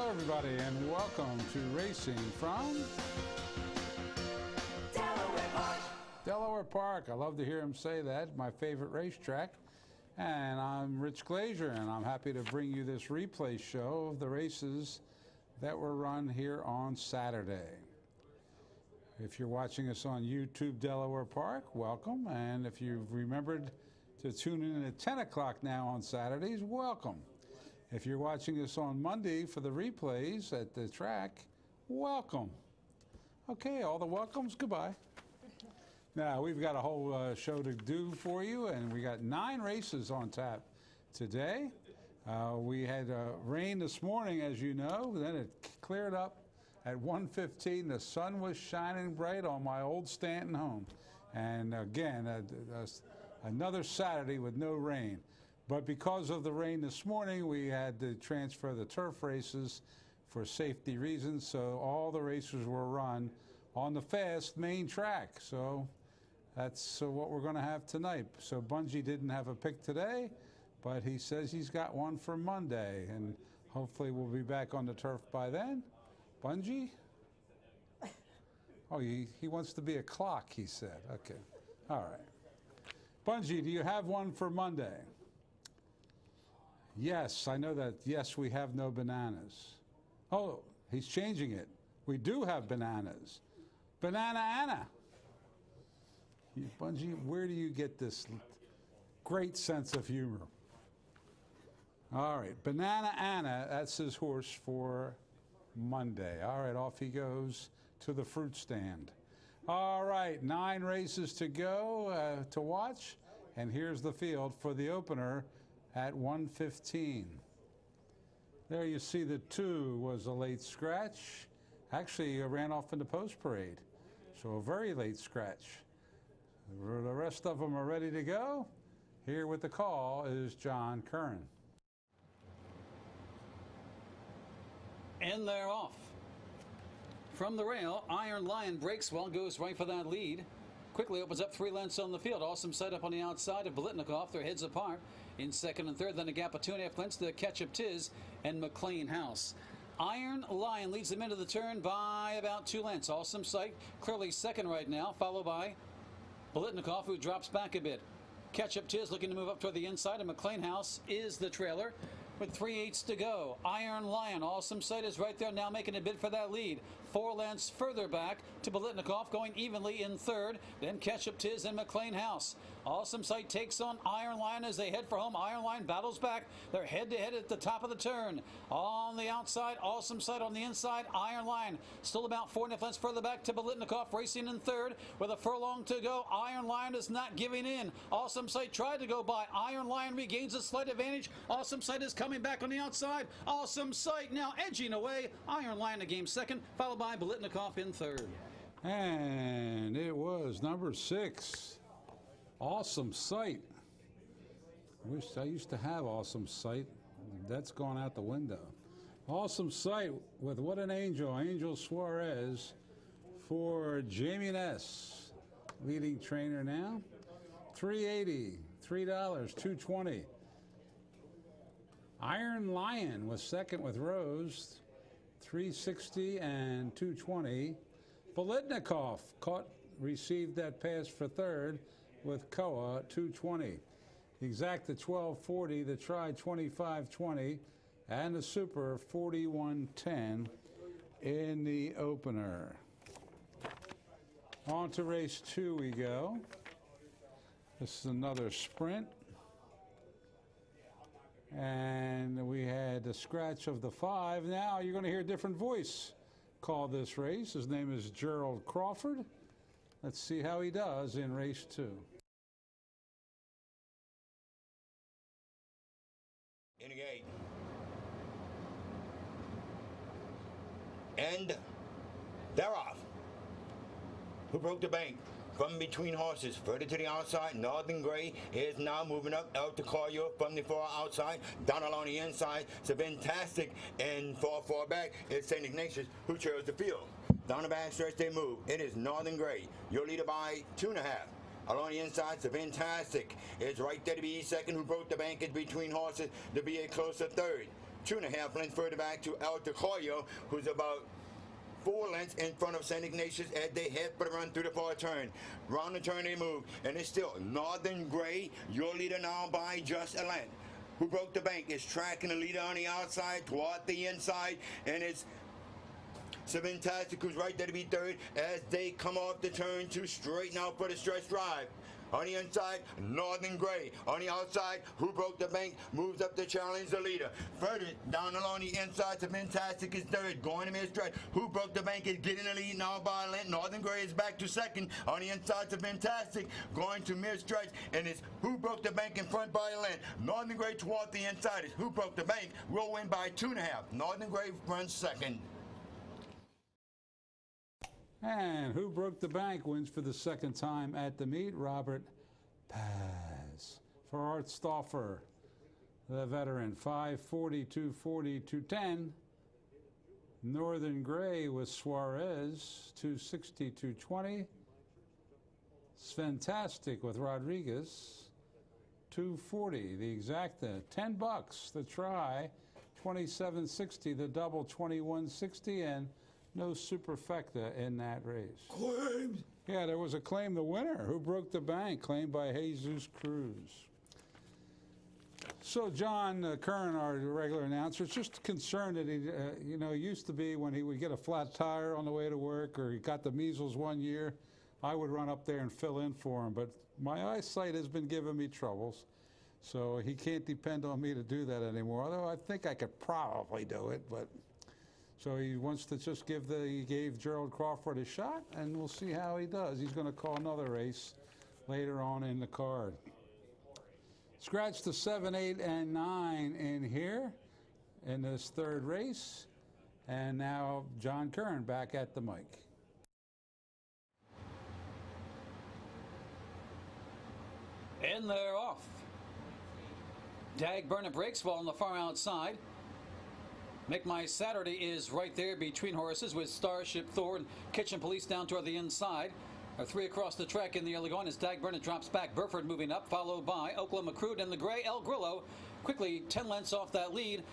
everybody, and welcome to Racing from Delaware Park. Delaware Park. I love to hear him say that. My favorite racetrack. And I'm Rich Glazier, and I'm happy to bring you this replay show of the races that were run here on Saturday. If you're watching us on YouTube Delaware Park, welcome. And if you've remembered to tune in at 10 o'clock now on Saturdays, welcome. If you're watching us on Monday for the replays at the track, welcome. Okay, all the welcomes, goodbye. Now, we've got a whole show to do for you, and we got 9 races on tap today. We had rain this morning, as you know, then it cleared up at 1:15. The sun was shining bright on my old Stanton home. And again, another Saturday with no rain. But because of the rain this morning, we had to transfer the turf races for safety reasons, so all the races were run on the fast main track. So that's what we're going to have tonight. So Bungie didn't have a pick today, but he says he's got one for Monday, and hopefully we'll be back on the turf by then. Bungie? Oh, he wants to be a clock, he said. Okay. All right. Bungie, do you have one for Monday? Yes, I know that. Yes, we have no bananas. Oh, he's changing it. We do have bananas. Banana Anna. Bungie, where do you get this great sense of humor? All right, Banana Anna, that's his horse for Monday. All right, off he goes to the fruit stand. All right, 9 races to go to watch, and here's the field for the opener at 1:15. There you see the 2 was a late scratch. Actually, ran off in the post parade, so a very late scratch. The rest of them are ready to go. Here with the call is John Curran. And they're off. From the rail, Iron Lion breaks well, goes right for that lead. Quickly opens up 3 lengths on the field. Awesome Sight up on the outside of Bolitnikoff. Their heads apart in second and third. Then a gap of 2.5 lengths to Ketchup Tiz and McLean House. Iron Lion leads them into the turn by about 2 lengths. Awesome Sight clearly second right now, followed by Bolitnikoff, who drops back a bit. Ketchup Tiz looking to move up toward the inside, and McLean House is the trailer with 3/8 to go. Iron Lion, Awesome Sight is right there now making a bid for that lead. 4 lengths further back to Bolitnikoff, going evenly in third. Then Ketchup Tiz and McLean House. Awesome Sight takes on Iron Lion as they head for home. Iron Lion battles back. They're head-to-head at the top of the turn. On the outside, Awesome Sight on the inside. Iron Lion still about 4.5 lengths further back to Bolitnikoff, racing in third with a furlong to go. Iron Lion is not giving in. Awesome Sight tried to go by. Iron Lion regains a slight advantage. Awesome Sight is coming back on the outside. Awesome Sight now edging away. Iron Lion a game second, followed by Bolitnikoff in third. And it was number 6. Awesome Sight. Wish I used to have Awesome Sight. That's gone out the window. Awesome Sight with What an Angel, Angel Suarez for Jamie Ness. Leading trainer now. $3.80, $3, $2.20. Iron Lion was second with Rose, $3.60 and $2.20. Bolitnikoff received that pass for third with Koa, $2.20. Exacta $12.40, the Tri $25.20, and the Super $41.10 in the opener. On to race 2 we go. This is another sprint. And we had the scratch of the 5. Now you're going to hear a different voice call this race. His name is Gerald Crawford. Let's see how he does in race 2. In the gate. And they're off. Who broke the bank? From between horses, further to the outside, Northern Gray is now moving up out to Collier from the far outside, down along the inside. So fantastic, and far back is St. Ignatius, who chose the field. Down the back stretch they move. It is Northern Gray. Your leader by 2.5. Along the inside, so fantastic. It's right there to be second, who broke the bank is between horses to be a closer third. 2.5 lengths further back to El Tecoyo, who's about 4 lengths in front of St. Ignatius as they head for the run through the far turn. Round the turn they move, and it's still Northern Gray, your leader now by just a length. Who Broke the Bank is tracking the leader on the outside toward the inside, and it's Fantastic, who's right there to be third as they come off the turn to straighten out for the stretch drive. On the inside, Northern Gray. On the outside, Who Broke the Bank moves up to challenge the leader. Further down along the inside, Fantastic is third. Going to mid-stretch, Who Broke the Bank is getting the lead now by a length. Northern Gray is back to second. On the inside, Fantastic going to mid-stretch, and it's Who Broke the Bank in front by a length. Northern Gray toward the inside is Who Broke the Bank. Will win by 2.5. Northern Gray runs second. And Who Broke the Bank wins for the second time at the meet. Robert Paz for Art Stauffer, the veteran. 540, 240, 210. Northern Gray with Suarez, 260, 220. Fantastic with Rodriguez, 240. The exacta, $10 the try, 27.60. The double, 21.60, and no superfecta in that race. Claims. Yeah, there was a claim the winner. Who Broke the Bank, claimed by Jesus Cruz. So John Curran, our regular announcer, is just concerned that he, used to be when he would get a flat tire on the way to work or he got the measles one year, I would run up there and fill in for him. But my eyesight has been giving me troubles, so he can't depend on me to do that anymore, although I think I could probably do it. But so he wants to just he gave Gerald Crawford a shot, and we'll see how he does. He's going to call another race later on in the card. Scratch the 7, 8, and 9 in here in this third race. And now John Curran back at the mic. And they're off. Dag Burnett breaks while on the far outside. Make My Saturday is right there between horses with Starship Thor and Kitchen Police down toward the inside. 3 across the track in the early going as Dag Burnett drops back. Burford moving up, followed by Oklahoma Crude and the gray El Grillo. Quickly 10 lengths off that lead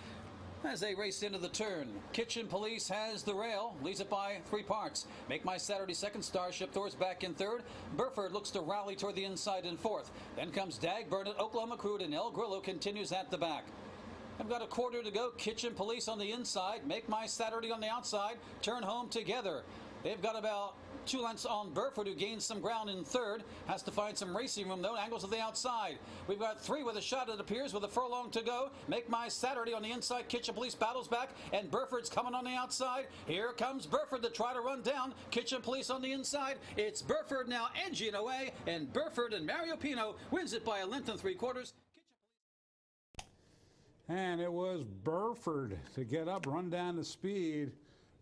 as they race into the turn. Kitchen Police has the rail, leads it by 3 parts. Make My Saturday second, Starship Thor's back in third. Burford looks to rally toward the inside in fourth. Then comes Dag Burnett, Oklahoma Crude, and El Grillo continues at the back. I've got a quarter to go. Kitchen Police on the inside. Make My Saturday on the outside. Turn home together. They've got about 2 lengths on Burford, who gains some ground in third. Has to find some racing room, though. Angles to the outside. We've got 3 with a shot, it appears, with a furlong to go. Make My Saturday on the inside. Kitchen Police battles back, and Burford's coming on the outside. Here comes Burford to try to run down Kitchen Police on the inside. It's Burford now edging away, and Burford and Mario Pino wins it by a length and 3/4. And it was Burford to get up, run down the speed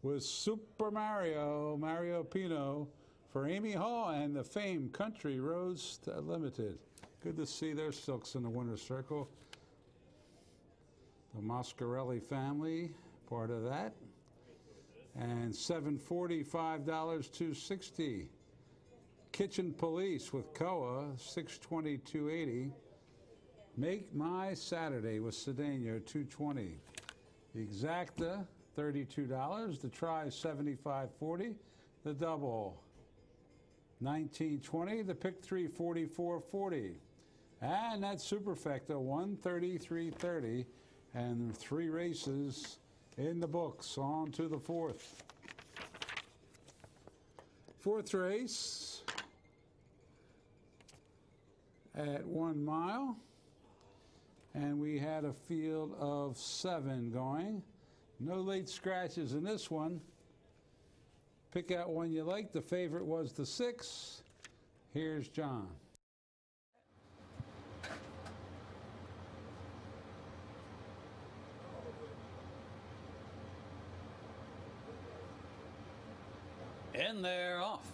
with Super Mario Pino for Amy Hall and the famed Country Roads Limited. Good to see their silks in the winner's circle. The Moscarelli family, part of that. And $740, $5, $260. Kitchen Police with Koa, $620, $280. Make My Saturday with Cedeno, $220. The exacta, $32. The try, $75.40. The double, $19.20. The pick 3, $44.40. And that superfecta, $133.30. And 3 races in the books. On to the fourth. Fourth race at 1 mile. And we had a field of 7 going. No late scratches in this one. Pick out one you like. The favorite was the 6. Here's John. And they're off.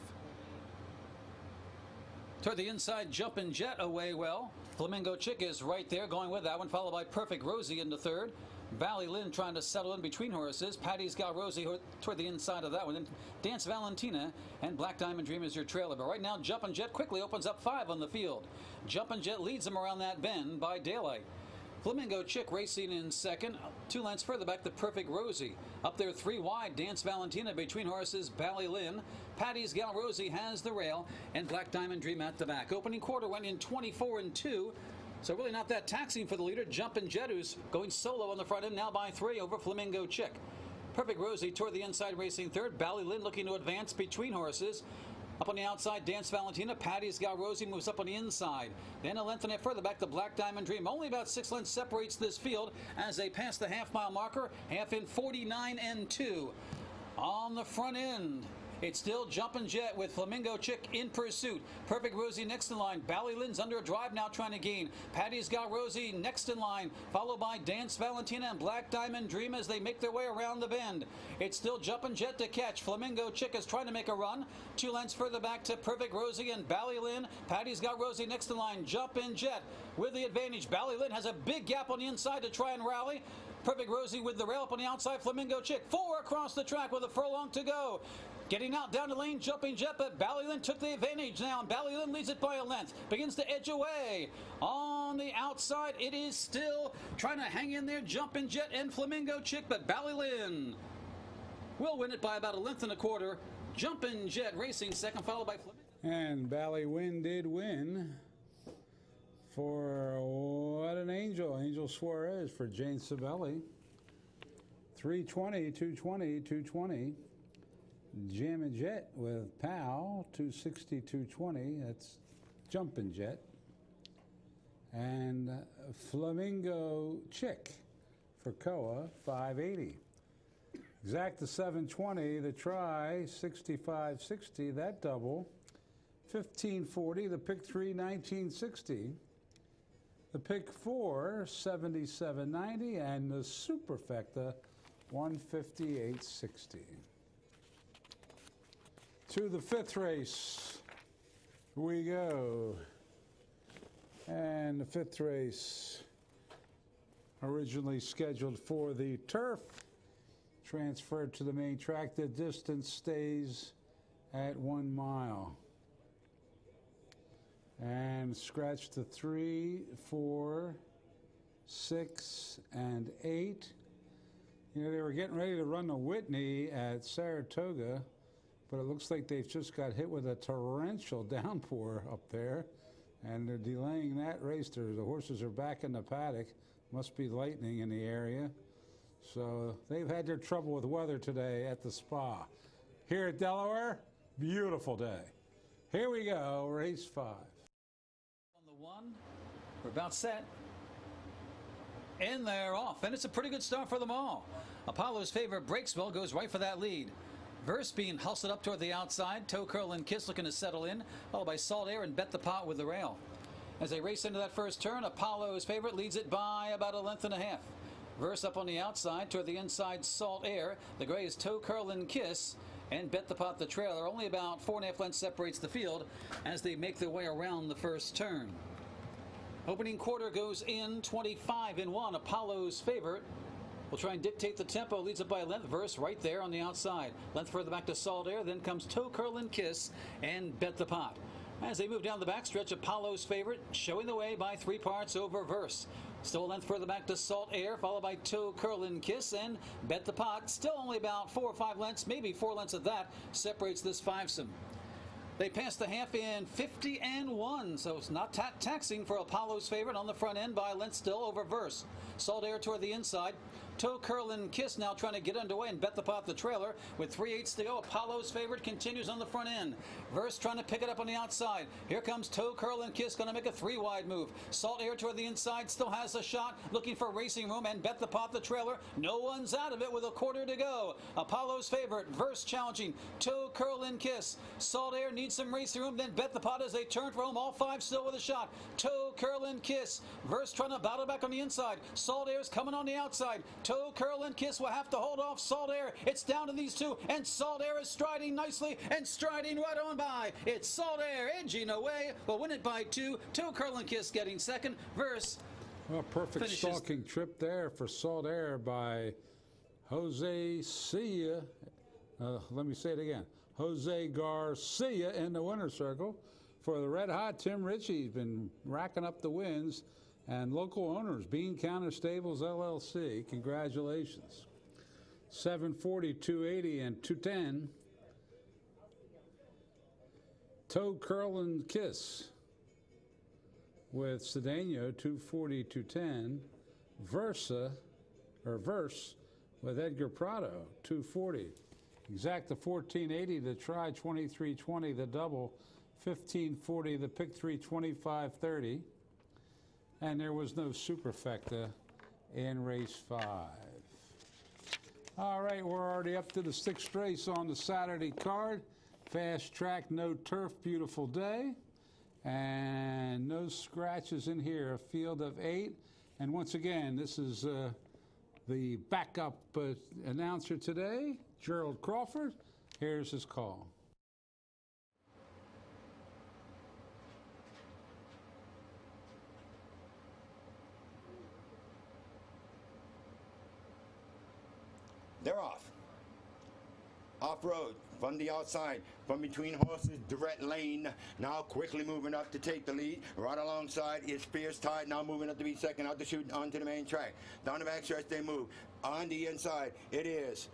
Toward the inside, Jumpin Jet away well. Flamingo Chick is right there, going with that one, followed by Perfect Rosie into third. Valley Lynn trying to settle in between horses. Patty's got Rosie toward the inside of that one. Then Dance Valentina and Black Diamond Dream is your trailer. But right now, Jumpin Jet quickly opens up 5 on the field. Jumpin Jet leads them around that bend by daylight. Flamingo Chick racing in second. 2 lengths further back, the Perfect Rosie. Up there 3 wide, Dance Valentina between horses, Bally Lynn. Patty's Gal Rosie has the rail, and Black Diamond Dream at the back. Opening quarter went in 24-2. So really not that taxing for the leader, Jumpin Jet, who's going solo on the front end now by 3 over Flamingo Chick. Perfect Rosie toward the inside racing third. Bally Lynn looking to advance between horses. Up on the outside, Dance Valentina. Patty's Gal Rosie moves up on the inside. Then a length and a half further back, the Black Diamond Dream. Only about 6 lengths separates this field as they pass the half-mile marker. Half in 49-2. On the front end, it's still Jumpin Jet with Flamingo Chick in pursuit. Perfect Rosie next in line. Bally Lynn's under a drive now trying to gain. Patty's Gal Rosie next in line, followed by Dance Valentina and Black Diamond Dream as they make their way around the bend. It's still Jumpin Jet to catch. Flamingo Chick is trying to make a run. 2 lengths further back to Perfect Rosie and Bally Lynn. Patty's Gal Rosie next in line. Jumpin Jet with the advantage. Bally Lynn has a big gap on the inside to try and rally. Perfect Rosie with the rail up on the outside. Flamingo Chick 4 across the track with a furlong to go. Getting out down the lane, Jumpin Jet, but Bally Lynn took the advantage now, and Bally Lynn leads it by a length. Begins to edge away. On the outside, it is still trying to hang in there, Jumpin Jet and Flamingo Chick, but Bally Lynn will win it by about 1.25 lengths. Jumpin Jet racing second, followed by Flamingo. And Bally Lynn did win for what an angel. Angel Suarez for Jane Sabelli. 320, 220, 220. Jammin' Jet with Pow, 260, 220. That's Jumpin' Jet. And Flamingo Chick for Koa, 580. Exacta 720, the try, 65.60, that double. 1540, the pick 3, 1960. The pick 4, 77.90, and the superfecta, 158.60. To the 5th race we go. And the 5th race, originally scheduled for the turf, transferred to the main track. The distance stays at 1 mile. And scratch to 3, 4, 6, and 8. You know, they were getting ready to run the Whitney at Saratoga, but it looks like they've just got hit with a torrential downpour up there, and they're delaying that race. The horses are back in the paddock. Must be lightning in the area. So they've had their trouble with weather today at the Spa. Here at Delaware, beautiful day. Here we go, race 5. On the 1, we're about set. And they're off, and it's a pretty good start for them all. Apollo's favorite, Breaksville, goes right for that lead. Verse being hustled up toward the outside. Toe Curl and Kiss looking to settle in, followed by Salt Air and Bet the Pot with the rail. As they race into that first turn, Apollo's favorite leads it by about 1.5 lengths. Verse up on the outside toward the inside, Salt Air. The gray is Toe Curl and Kiss, and Bet the Pot the trailer. Only about 4.5 lengths separates the field as they make their way around the first turn. Opening quarter goes in 25-1. Apollo's favorite will try and dictate the tempo. Leads it by a length. Verse right there on the outside. Length further back to Salt Air. Then comes Toe Curl and Kiss and Bet the Pot. As they move down the backstretch, Apollo's favorite showing the way by 3 parts over Verse. Still a length further back to Salt Air, followed by Toe Curl and Kiss and Bet the Pot. Still only about 4 or 5 lengths, maybe 4 lengths of that separates this fivesome. They passed the half in 50-1, so it's not taxing for Apollo's favorite on the front end by a length still over Verse. Salt Air toward the inside. Toe Curl and Kiss now trying to get underway and Bet the Pot the trailer. With 3/8 to go, Apollo's favorite continues on the front end. Verse trying to pick it up on the outside. Here comes Toe Curl and Kiss, going to make a 3-wide move. Salt Air toward the inside, still has a shot, looking for racing room, and Bet the Pot the trailer. No one's out of it with 1/4 to go. Apollo's favorite, Verse challenging Toe Curl and Kiss. Salt Air needs some racing room, then Bet the Pot as they turn for home. All 5 still with a shot. Toe Curl and Kiss. Verse trying to battle back on the inside. Salt Air's coming on the outside. Toe Curl and Kiss will have to hold off Salt Air. It's down to these 2, and Salt Air is striding nicely and striding right on by. It's Salt Air edging away. Will win it by 2. Toe Curl and Kiss getting second. Verse. Well, perfect finishes. stalking trip there for Salt Air by Jose Cia. Let me say it again. Jose Garcia in the winner's circle. For the Red Hot, Tim Ritchie's been racking up the wins. and local owners, Bean Counter Stables LLC. Congratulations. 740, 280, and 210. Toe Curl and Kiss with Cedeno, 240, 210. Verse with Edgar Prado, 240. Exacta 1480, the try 2320, the double 1540, the pick 3 2530. And there was no superfecta in race 5. All right, we're already up to the 6th race on the Saturday card. Fast track, no turf, beautiful day. And no scratches in here, a field of 8. And once again, this is the backup announcer today, Gerald Crawford. Here's his call. They're off. Off-road, from the outside, from between horses, Durrett Lane, now quickly moving up to take the lead. Right alongside is Fierce Tide, now moving up to be second, out to shoot onto the main track. Down the back stretch they move. On the inside, it is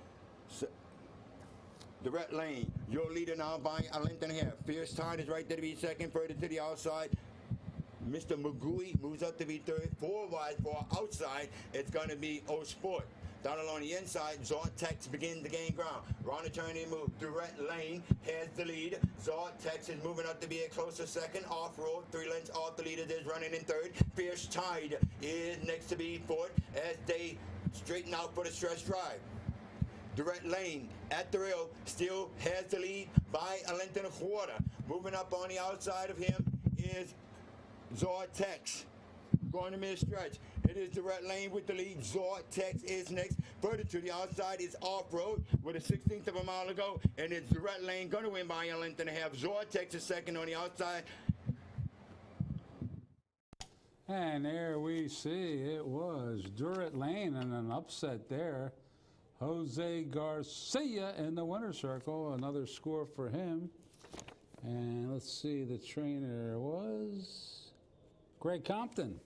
Durrett Lane, your leader now by a length and a half. Fierce Tide is right there to be second, further to the outside. Mr. Magui moves up to be third. 4 wide, 4 outside. It's going to be O-Sport. Down along the inside, Zortex begins to gain ground. Round the turn, they move. Durrett Lane has the lead. Zortex is moving up to be a closer second. Off-road, 3 lengths off the leader. Is running in third. Fierce Tide is next to be fourth as they straighten out for the stretch drive. Durrett Lane at the rail still has the lead by a length and a quarter. Moving up on the outside of him is Zortex. Going to mid-stretch. It is Durrett Lane with the lead. Zortex is next. Further to the outside is Off-Road with a 16th of a mile to go. And it's Durrett Lane going to win by a length and a half. Zortex is second on the outside. And there we see it was Durrett Lane and an upset there. Jose Garcia in the winner's circle. Another score for him. And let's see, the trainer was Greg Compton.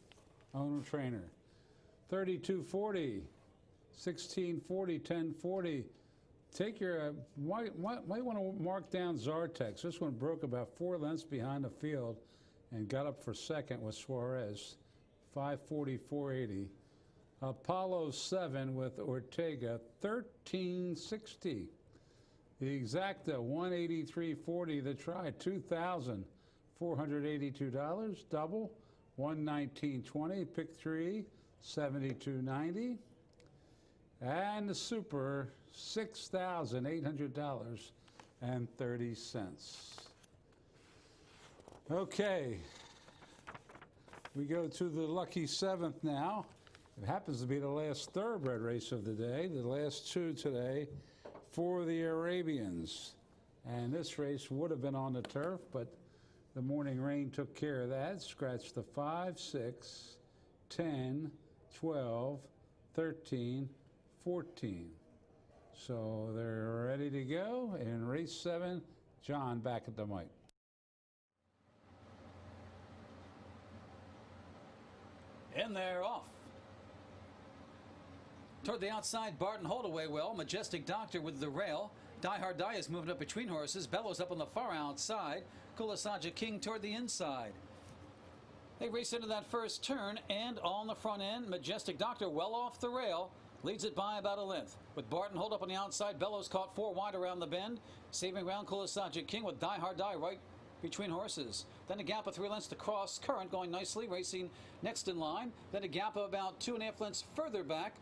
Owner trainer. 3240, 1640, 1040. Take your, might want to mark down Zartex. This one broke about 4 lengths behind the field and got up for second with Suarez. 540, 480. Apollo 7 with Ortega, 1360. The Exacta, 183.40. The try, $2,482. Double, 119.20. Pick 3, 72.90. And the Super, $6,800.30. Okay, we go to the lucky 7th now. It happens to be the last thoroughbred race of the day, the last 2 today for the Arabians. And this race would have been on the turf, but the morning rain took care of that. Scratch the 5, 6, 10, 12, 13, 14. So they're ready to go in race 7. John, back at the mic. And they're off. Toward the outside, Barton Holdaway well. Majestic Doctor with the rail. Die Hard Die is moving up between horses. Bellows up on the far outside. Kulisaja King toward the inside. They race into that first turn, and on the front end, Majestic Doctor well off the rail. Leads it by about a length. With Barton hold up on the outside, Bellows caught 4 wide around the bend. Saving ground, Kulisaja King with Die Hard Die right between horses. Then a gap of 3 lengths to Cross Current going nicely, racing next in line. Then a gap of about 2.5 lengths further back.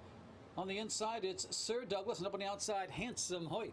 On the inside, it's Sir Douglas, and up on the outside, Handsome Hoyt.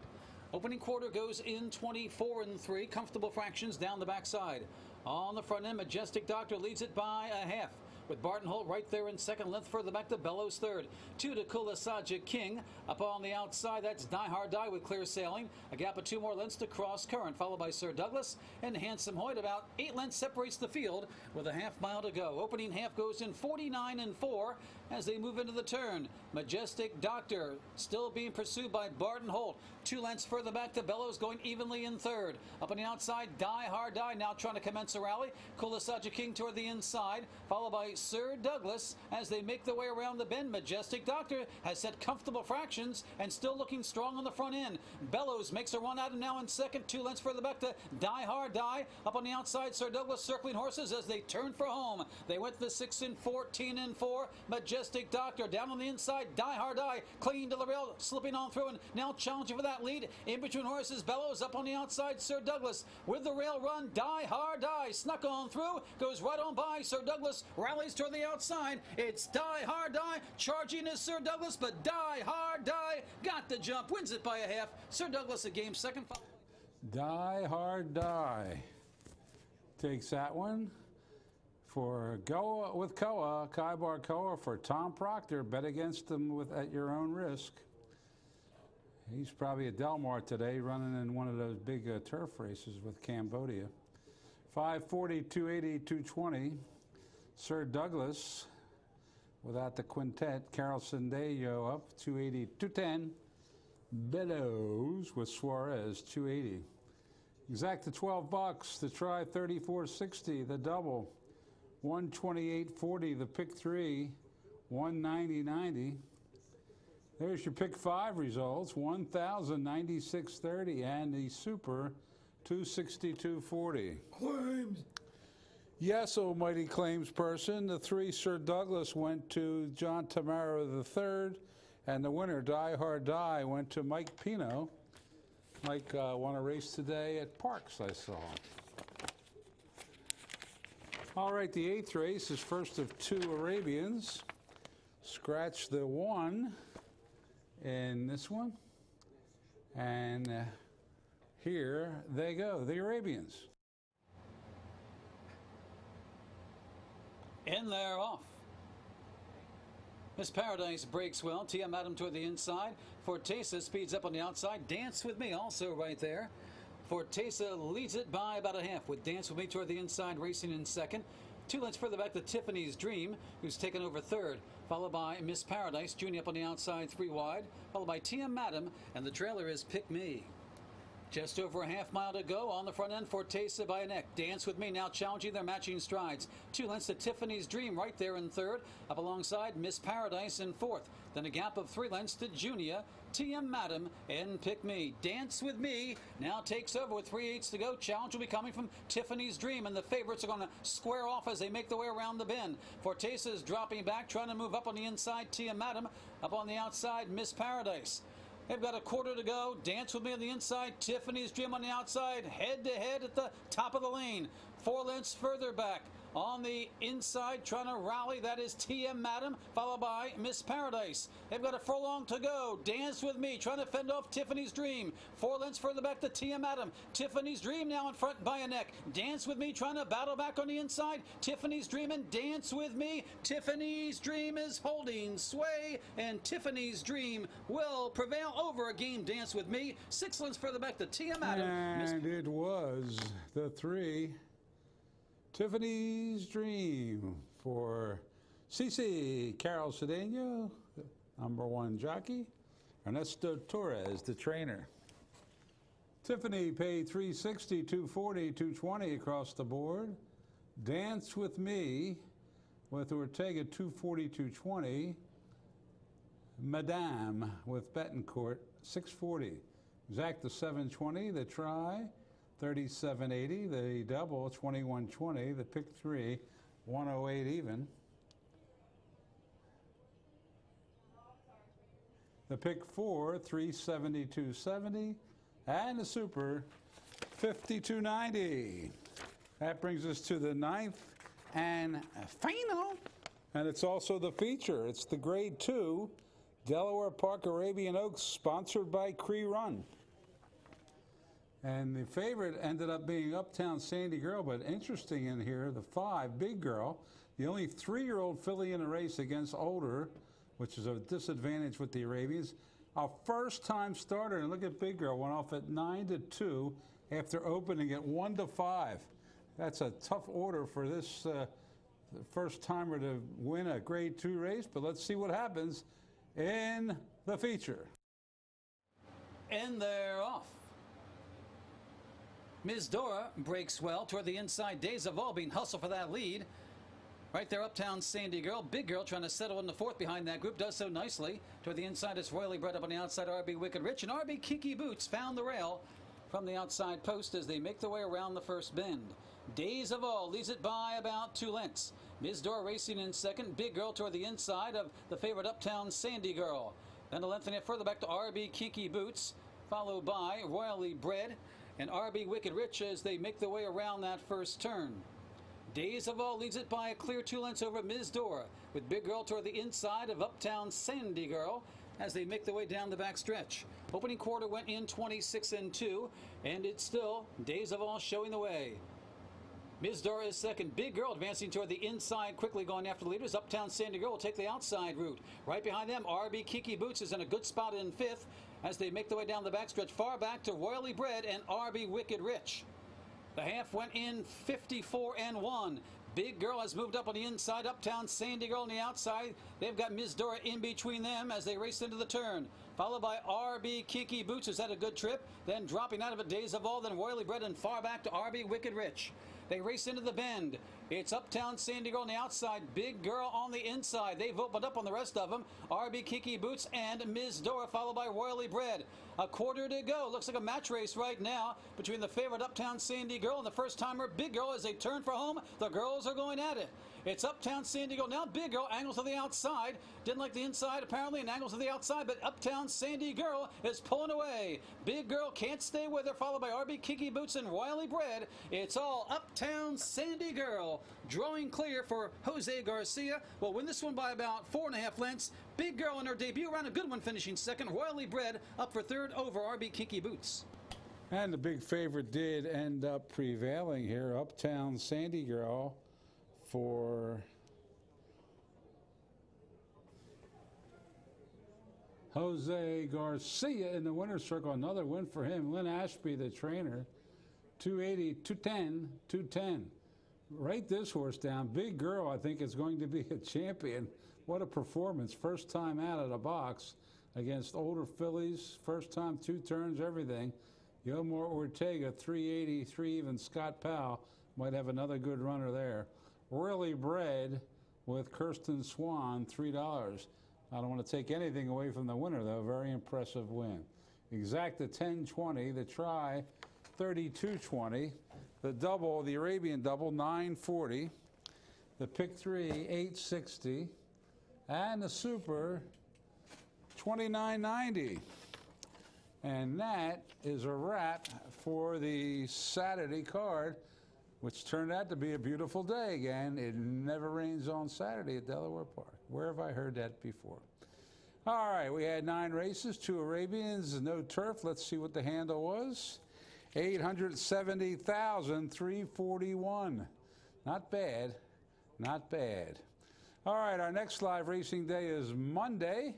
Opening quarter goes in 24 and 3. Comfortable fractions down the backside. On the front end, Majestic Doctor leads it by a half. With Barton Holt right there in second, length further back to Bellows third. 2 to Kulisaja King. Up on the outside, that's Die Hard Die with clear sailing. A gap of 2 more lengths to Cross Current, followed by Sir Douglas and Handsome Hoyt. About 8 lengths separates the field with a half mile to go. Opening half goes in 49 and 4. as they move into the turn. Majestic Doctor still being pursued by Barton Holt. 2 lengths further back to Bellows, going evenly in third. Up on the outside, Die Hard Die now trying to commence a rally. Kulisaja King toward the inside, followed by Sir Douglas as they make their way around the bend. Majestic Doctor has set comfortable fractions and still looking strong on the front end. Bellows makes a run at him now in second. 2 lengths further back to Die Hard Die. Up on the outside, Sir Douglas circling horses as they turn for home. They went the 6 and 14 and 4. Majestic Doctor down on the inside. Die Hard Die clinging to the rail, slipping on through, and now challenging for that lead. In between horses, Bellows up on the outside. Sir Douglas with the rail run. Die Hard Die snuck on through, goes right on by Sir Douglas, rallies toward the outside. It's Die Hard Die charging as Sir Douglas, but Die Hard Die got the jump, wins it by a half. Sir Douglas a game second. Die Hard Die takes that one. For Goa with Koa, Kaibar Koa for Tom Proctor. Bet against him at your own risk. He's probably at Del Mar today running in one of those big turf races with Cambodia. 540, 280, 220. Sir Douglas without the quintet. Carol Sandejo up 280, 210. Bellows with Suarez 280. Exact $12 to try 34.60. The double 128.40. The pick 3 190.90. There's your pick 5 results, 1,096.30, and the super 262.40. Claims. Yes, almighty claims person. The 3 Sir Douglas went to John Tamara III, and the winner, Die Hard Die, went to Mike Pino. Mike won a race today at Parks, I saw. All right, the 8th race is first of 2 Arabians. Scratch the 1 in this one. And here they go, the Arabians. In there, off. Miss Paradise breaks well. Tia Madam toward the inside. Fortesa speeds up on the outside. Dance With Me also right there. Fortesa leads it by about a half with Dance With Me toward the inside, racing in second. 2 lengths further back to Tiffany's Dream, who's taken over third, followed by Miss Paradise, Junior up on the outside, 3 wide, followed by Tia Madam, and the trailer is Pick Me. Just over a half mile to go on the front end. Fortesa by a neck. Dance With Me now challenging their matching strides. 2 lengths to Tiffany's Dream right there in third. Up alongside Miss Paradise in fourth. Then a gap of 3 lengths to Junior, Tia Madam, and Pick Me. Dance With Me now takes over with 3/8 to go. Challenge will be coming from Tiffany's Dream, and the favorites are going to square off as they make their way around the bend. Fortesa is dropping back, trying to move up on the inside. Tia Madam up on the outside. Miss Paradise. They've got a quarter to go. Dance With Me on the inside. Tiffany's Dream on the outside. Head to head at the top of the lane. 4 lengths further back. On the inside, trying to rally, that is Tia Madam, followed by Miss Paradise. They've got a furlong to go. Dance With Me, trying to fend off Tiffany's Dream. 4 lengths further back to Tia Madam. Tiffany's Dream now in front by a neck. Dance With Me, trying to battle back on the inside. Tiffany's Dream and Dance With Me. Tiffany's Dream is holding sway, and Tiffany's Dream will prevail over a game. Dance With Me. 6 lengths further back to Tia Madam. And it was the 3 Tiffany's Dream for CC Carol Cedeno, #1 jockey, Ernesto Torres, the trainer. Tiffany paid $360, $240, $220 across the board. Dance With Me with Ortega, $240, $220. Madame with Betancourt, $640. Exacta, $720. The try, $37.80. The double, $21.20. The pick 3, $108 even. The pick 4, $372.70. And the super, $52.90. That brings us to the 9th and final. And it's also the feature. It's the Grade 2 Delaware Park Arabian Oaks, sponsored by Cree Run. And the favorite ended up being Uptown Sandy Girl, but interesting in here, the 5, Big Girl, the only 3-year-old filly in a race against older, which is a disadvantage with the Arabians. Our first-time starter, and look at Big Girl, went off at 9-2 after opening at 1-5. That's a tough order for this the first timer to win a Grade 2 race, but let's see what happens in the feature. And they're off. Ms. Dora breaks well toward the inside. Days of All being hustled for that lead. Right there, Uptown Sandy Girl. Big Girl trying to settle in the fourth behind that group. Does so nicely. Toward the inside is Royally Bred up on the outside. RB Wicked Rich. And RB Kinky Boots found the rail from the outside post as they make their way around the first bend. Days of All leads it by about 2 lengths. Ms. Dora racing in second. Big Girl toward the inside of the favorite Uptown Sandy Girl. Then to lengthen it further back to RB Kinky Boots, followed by Royally Bred and RB Wicked Rich as they make their way around that first turn. Days of All leads it by a clear 2 lengths over Ms. Dora, with Big Girl toward the inside of Uptown Sandy Girl as they make their way down the back stretch. Opening quarter went in 26-2, and it's still Days of All showing the way. Ms. Dora is second. Big Girl advancing toward the inside, quickly going after the leaders. Uptown Sandy Girl will take the outside route. Right behind them, RB Kinky Boots is in a good spot in fifth as they make their way down the backstretch. Far back to Royally Bred and RB Wicked Rich. The half went in 54-1. Big Girl has moved up on the inside. Uptown Sandy Girl on the outside. They've got Ms. Dora in between them as they race into the turn. Followed by RB Kinky Boots, who's had a good trip. Then dropping out of it, Days of All, then Royally Bred, and far back to RB Wicked Rich. They race into the bend. It's Uptown Sandy Girl on the outside, Big Girl on the inside. They've opened up on the rest of them. RB Kinky Boots and Ms. Dora, followed by Royally Bred. A quarter to go. Looks like a match race right now between the favorite Uptown Sandy Girl and the first-timer Big Girl as they turn for home. The girls are going at it. It's Uptown Sandy Girl. Now Big Girl angles to the outside. Didn't like the inside apparently and angles to the outside, but Uptown Sandy Girl is pulling away. Big Girl can't stay with her, followed by RB Kinky Boots and Royally Bred. It's all Uptown Sandy Girl. Drawing clear for Jose Garcia. Will win this one by about 4.5 lengths. Big Girl in her debut round, a good one, finishing second. Royally Bred up for third over RB Kinky Boots. And the big favorite did end up prevailing here. Uptown Sandy Girl for Jose Garcia in the winner's circle. Another win for him. Lynn Ashby, the trainer. 280, 210, 210. Write this horse down. Big Girl, I think, is going to be a champion. What a performance. First time out of the box against older fillies. First time, 2 turns, everything. Yomar Ortega, 380, 3 even. Scott Powell might have another good runner there. Royally Bred with Kirsten Swan, $3. I don't want to take anything away from the winner, though. Very impressive win. Exacta 10.20. The try 32.20. The double, the Arabian double, 9.40. The pick 3, 8.60. And the super, 29.90. And that is a wrap for the Saturday card, which turned out to be a beautiful day again. It never rains on Saturday at Delaware Park. Where have I heard that before? All right, we had 9 races, 2 Arabians, no turf. Let's see what the handle was. 870,341. Not bad, not bad. All right, our next live racing day is Monday,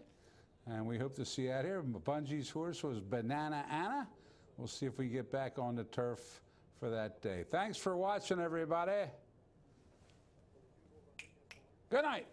and we hope to see you out here. Bungee's horse was Banana Anna. We'll see if we get back on the turf for that day. Thanks for watching, everybody. Good night.